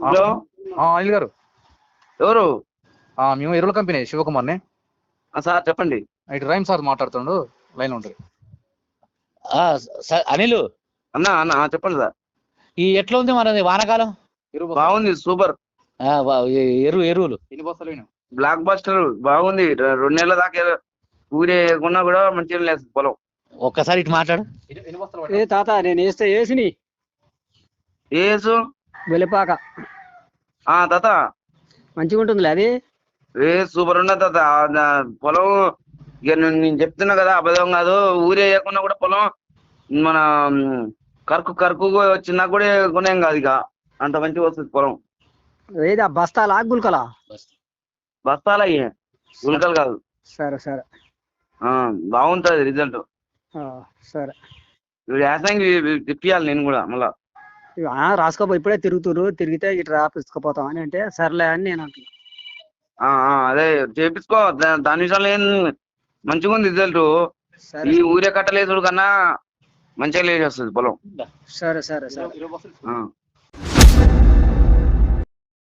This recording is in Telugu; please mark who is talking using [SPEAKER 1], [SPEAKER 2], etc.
[SPEAKER 1] హలో
[SPEAKER 2] అనిల్ గారు,
[SPEAKER 1] ఎవరు?
[SPEAKER 2] మేము ఎరువుల కంపెనీ శివకుమార్ని.
[SPEAKER 1] సార్ చెప్పండి.
[SPEAKER 2] ఇటు రైమ్ సార్ మాట్లాడుతుండు, లైన్ ఉంటుంది.
[SPEAKER 3] అనిల్
[SPEAKER 1] అన్న అన్న చెప్పండి సార్.
[SPEAKER 3] ఈ ఎట్లా ఉంది మనది వానాకాలం?
[SPEAKER 1] బాగుంది, సూపర్.
[SPEAKER 3] ఎరువులు
[SPEAKER 2] ఎన్ని బస్తాలు అయినా
[SPEAKER 1] బ్లాక్ బస్టర్ బాగుంది. 2 నెలల దాకా ఊరేకున్నా కూడా మంచిగా లేదు పొలం.
[SPEAKER 3] ఒక్కసారి ఇటు మాట్లాడు.
[SPEAKER 2] ఎన్ని బస్తాలు
[SPEAKER 4] ఏ తాత నేను వేస్తే వేసిని
[SPEAKER 1] ఏసు
[SPEAKER 4] వెలిపాక
[SPEAKER 1] తాత
[SPEAKER 4] మంచిగా ఉంటుందిలే అది.
[SPEAKER 1] సూపర్ ఉన్నది తాత. పొలం ఇక నేను చెప్తున్నా కదా, అబద్ధం కాదు. ఊరేయకున్నా కూడా పొలం మన కరుకు వచ్చినా కూడా కొనేం కాదు, ఇక అంత మంచిగా వస్తుంది పొలం.
[SPEAKER 4] ఏదా బస్తాలా గుల్కలా?
[SPEAKER 1] బస్తాలు అయ్యి ఉల్కలు కాదు.
[SPEAKER 4] సరే సరే
[SPEAKER 1] బాగుంటది రిజల్ట్.
[SPEAKER 4] సరే
[SPEAKER 1] ఇప్పుడు యాసంగి తిప్పియాలి నేను కూడా మళ్ళా.
[SPEAKER 4] రాసుకోపో, ఇప్పుడే తిరిగితే ఇట్లా రాపిసుకుపోతాం అని అంటే సర్లే అని నేను అంటున్నా.
[SPEAKER 1] అదే చేపించుకో, దాని విషయంలో ఏం మంచిగా ఉంది రిజల్ట్.
[SPEAKER 4] సరే
[SPEAKER 1] ఈ ఊరే కట్టలేసుడు కన్నా మంచిగా లేచి వస్తుంది పొలం.
[SPEAKER 4] సరే సరే సరే.
[SPEAKER 2] ఇరవై బస్తాలు